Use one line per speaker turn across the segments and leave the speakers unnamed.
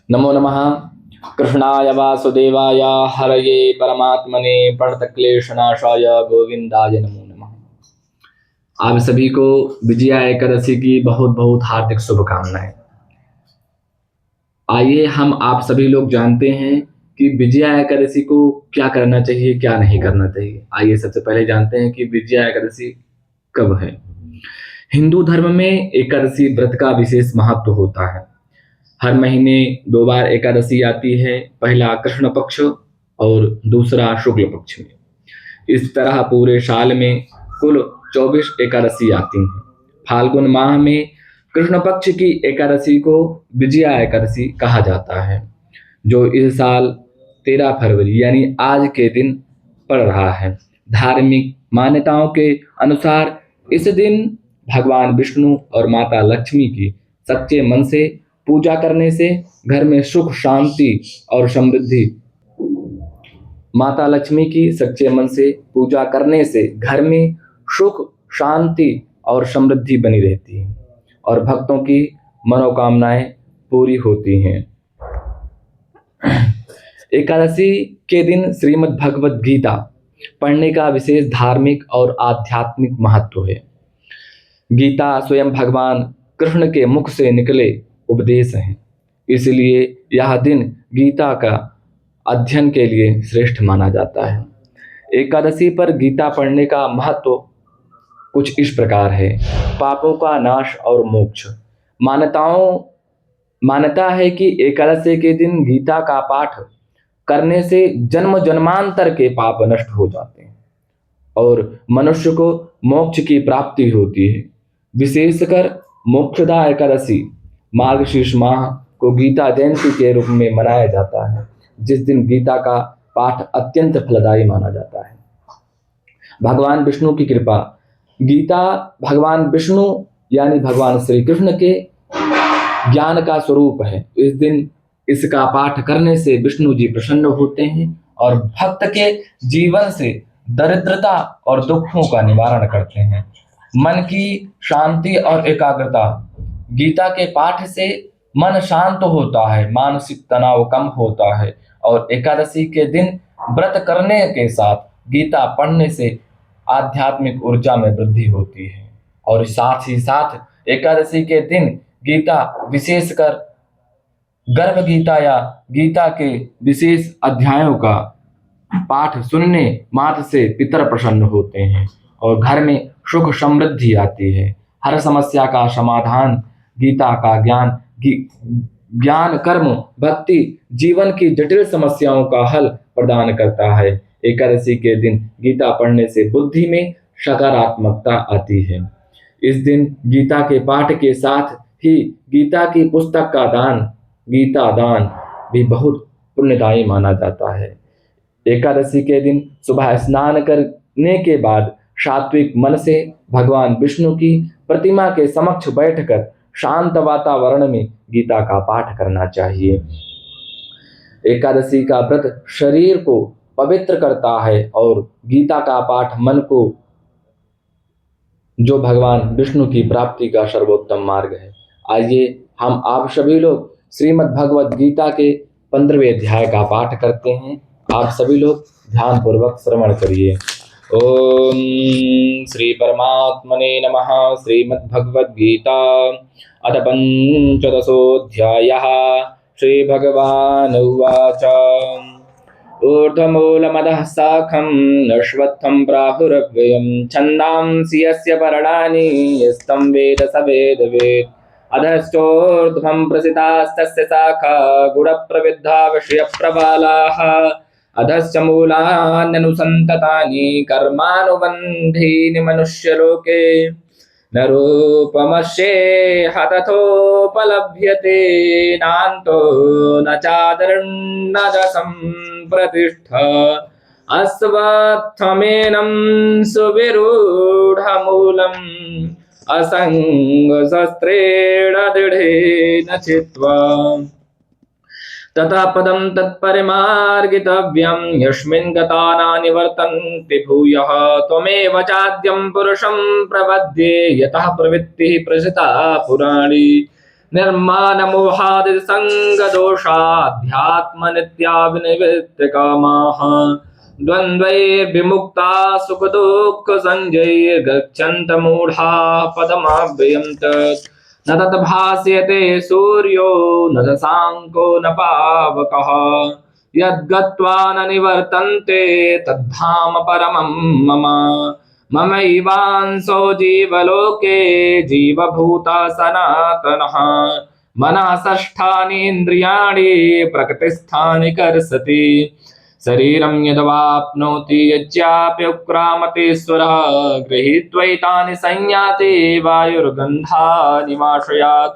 नमो नमः कृष्णाय वासुदेवाय हरये परमात्मने प्रणतक्लेशनाशाय गोविंदाय नमो नमः। आप सभी को विजया एकादशी की बहुत बहुत हार्दिक शुभकामनाएं। आइए हम आप सभी लोग जानते हैं कि विजया एकादशी को क्या करना चाहिए, क्या नहीं करना चाहिए। आइए सबसे पहले जानते हैं कि विजया एकादशी कब है। हिंदू धर्म में एकादशी व्रत का विशेष महत्व होता है। हर महीने 2 बार एकादशी आती है, पहला कृष्ण पक्ष और दूसरा शुक्ल पक्ष में। इस तरह पूरे साल में कुल 24 एकादशी आती हैं। फाल्गुन माह में कृष्ण पक्ष की एकादशी को विजया एकादशी कहा जाता है, जो इस साल 13 फरवरी यानी आज के दिन पड़ रहा है। धार्मिक मान्यताओं के अनुसार इस दिन भगवान विष्णु और माता लक्ष्मी की सच्चे मन से पूजा करने से घर में सुख शांति और समृद्धि माता लक्ष्मी की सच्चे मन से पूजा करने से घर में सुख शांति और समृद्धि बनी रहती है और भक्तों की मनोकामनाएं पूरी होती हैं। एकादशी के दिन श्रीमद् भगवत गीता पढ़ने का विशेष धार्मिक और आध्यात्मिक महत्व है। गीता स्वयं भगवान कृष्ण के मुख से निकले उपदेश हैं, इसलिए यह दिन गीता का अध्ययन के लिए श्रेष्ठ माना जाता है। एकादशी पर गीता पढ़ने का महत्व कुछ इस प्रकार है। पापों का नाश और मोक्ष। मान्यता है कि एकादशी के दिन गीता का पाठ करने से जन्म जन्मांतर के पाप नष्ट हो जाते हैं और मनुष्य को मोक्ष की प्राप्ति होती है। विशेषकर मोक्षदा एकादशी मार्गशीर्ष माह को गीता जयंती के रूप में मनाया जाता है, जिस दिन गीता का पाठ अत्यंत फलदायी माना जाता है। भगवान विष्णु की कृपा। गीता भगवान विष्णु यानी भगवान श्री कृष्ण के ज्ञान का स्वरूप है। इस दिन इसका पाठ करने से विष्णु जी प्रसन्न होते हैं और भक्त के जीवन से दरिद्रता और दुखों का निवारण करते हैं। मन की शांति और एकाग्रता। गीता के पाठ से मन शांत होता है, मानसिक तनाव कम होता है और एकादशी के दिन व्रत करने के साथ गीता पढ़ने से आध्यात्मिक ऊर्जा में वृद्धि होती है। और साथ ही साथ एकादशी के दिन गीता विशेषकर गर्भ गीता या गीता के विशेष अध्यायों का पाठ सुनने मात्र से पितर प्रसन्न होते हैं और घर में सुख समृद्धि आती है। हर समस्या का समाधान गीता का ज्ञान कर्म भक्ति जीवन की जटिल समस्याओं का हल प्रदान करता है। एकादशी के दिन गीता पढ़ने से बुद्धि में सकारात्मकता आती है। इस दिन गीता के पाठ के साथ ही गीता की पुस्तक का दान, गीता दान भी बहुत पुण्यदायी माना जाता है। एकादशी के दिन सुबह स्नान करने के बाद सात्विक मन से भगवान विष्णु की प्रतिमा के समक्ष बैठकर शांत वातावरण में गीता का पाठ करना चाहिए। एकादशी का व्रत शरीर को पवित्र करता है और गीता का पाठ मन को, जो भगवान विष्णु की प्राप्ति का सर्वोत्तम मार्ग है। आइए हम आप सभी लोग श्रीमद् भगवत गीता के 15वें अध्याय का पाठ करते हैं। आप सभी लोग ध्यान पूर्वक श्रवण करिए। ओम श्री परमात्मने नमः। श्रीमद् भगवत गीता अथ पंचदशोऽध्यायः। श्री भगवान उवाच। ऊर्ध्वमूलमधः शाखं नश्वत्थं प्राहुरव्ययं छन्दांसि यस्य पर्णानि यस्तं वेद स वेदवेत्। अधश्चोर्ध्वं प्रसितास्तस्य शाखा गुणप्रविद्धा विषयप्रबालाः। अधश्च मूलान्यनुसन्ततानि कर्मानुबन्धीनि मनुष्यलोके। न रूपमस्येह तथोपलभ्यते नान्तो न चादिर्न च सम्प्रतिष्ठा। अस्वत्थमेनं सुविरूढमूलम् असङ्गशस्त्रेण दृढेन छित्त्वा। ततः पदं तत्परिमार्गितव्यं यस्मिन् गता न निवर्तन्ते भूयः। त्वमेव चाद्यं पुरुषं प्रपद्ये यतः प्रवृत्तिः प्रसृता पुराणी। निर्मानमोहादिसङ्गदोषाध्यात्मनित्याभिनिवृत्तकामाः द्वन्द्वैर्विमुक्ता सुखदुःखसञ्जैर्गच्छन्तमूढा पदमव्ययं तत् न तद्भास्यते सूर्यो न शशाङ्को न पावकः यद्गत्वा न निवर्तन्ते तद्धाम परमं मम ममैवांसो जीवलोके जीवभूता सनातनः मनः षष्ठानीन्द्रियाणि प्रकृतिस्थानि कर्षति शरीरं यदवाप्नोति यच्चाप्युत्क्रामतीश्वरः गृहीत्वैतानि संयाति वायुर्गन्धानि वाशयात्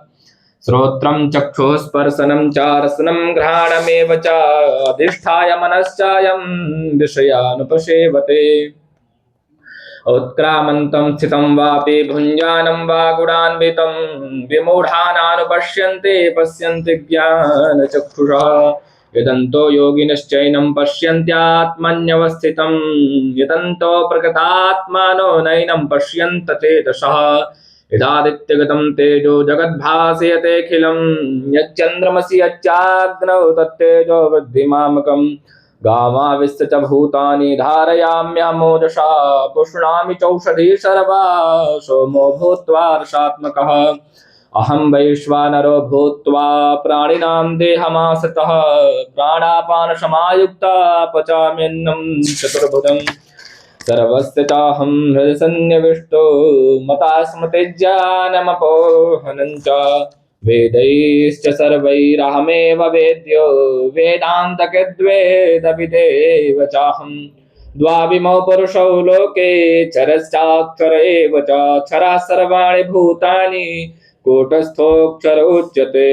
श्रोत्रं चक्षुः स्पर्शनं च रसनं घ्राणमेव च अधिष्ठाय मनश्चायं विषयानुपसेवते उत्क्रामन्तं स्थितं वापि भुञ्जानं वा गुणान्वितं विमूढानानुपश्यन्ते पश्यन्ति ज्ञानचक्षुषः यदन्तो योगिनश्चैनं पश्यन्त्यात्मन्यवस्थितं यदन्तो प्रकृतात्मानो नैनं पश्यन्त चेतसः यदादित्यगतं तेजो जगद्भासयतेऽखिलं यच्चन्द्रमसि यच्चाग्नौ तत्तेजो विद्धिमामकम् गामाविश्य च भूतानि धारयाम्यमोजसा पुष्णामि चौषधी सर्वा सोमो भूत्वा रसात्मकः अहं वैश्वानरो भूत्वा प्राणिनां देहमाश्रितः प्राणापानसमायुक्ता पचाम्यन्नं चतुर्भुजं सर्वस्य चाहं हृदि सन्निविष्टो मता स्मृतिज्ञानमपोहनं च वेदैश्च सर्वैरहमेव वेद्यो वेदान्तकृद्वेदविदेव चाहं द्वाविमौ पुरुषौ लोके चरश्चाक्षर एव च क्षरः सर्वाणि भूतानि कूटस्थोऽक्षर उच्यते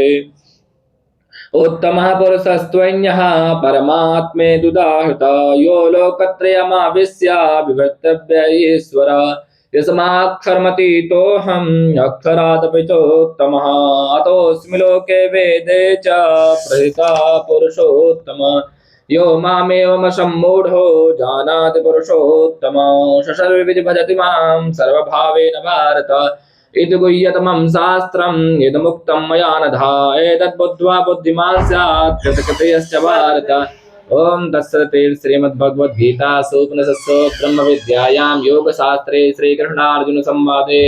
उत्तमः पुरुषस्त्वन्यः परमात्मेदुदाहृता यो लोकत्रयमाविश्य विवर्तव्य ईश्वरः यस्माक्षरमतीतोऽहम् अक्षरादपि चोत्तमः अतोऽस्मि लोके वेदे च प्रथिता पुरुषोत्तमः यो मामेवमसम्मूढो जानाति पुरुषोत्तमः स सर्वविधि भजति मां सर्वभावेन भारत इति गुह्यतमं शास्त्रम् इदमुक्तं मया नघा एतद्बुद्ध्वा बुद्धिमान् स्यात् कृतकृतयश्च भारत ओम तत्सत् श्रीमद्भगवद्गीतासु उपनिषत्सु ब्रह्मविद्यायां योगशास्त्रे श्रीकृष्णार्जुन संवादे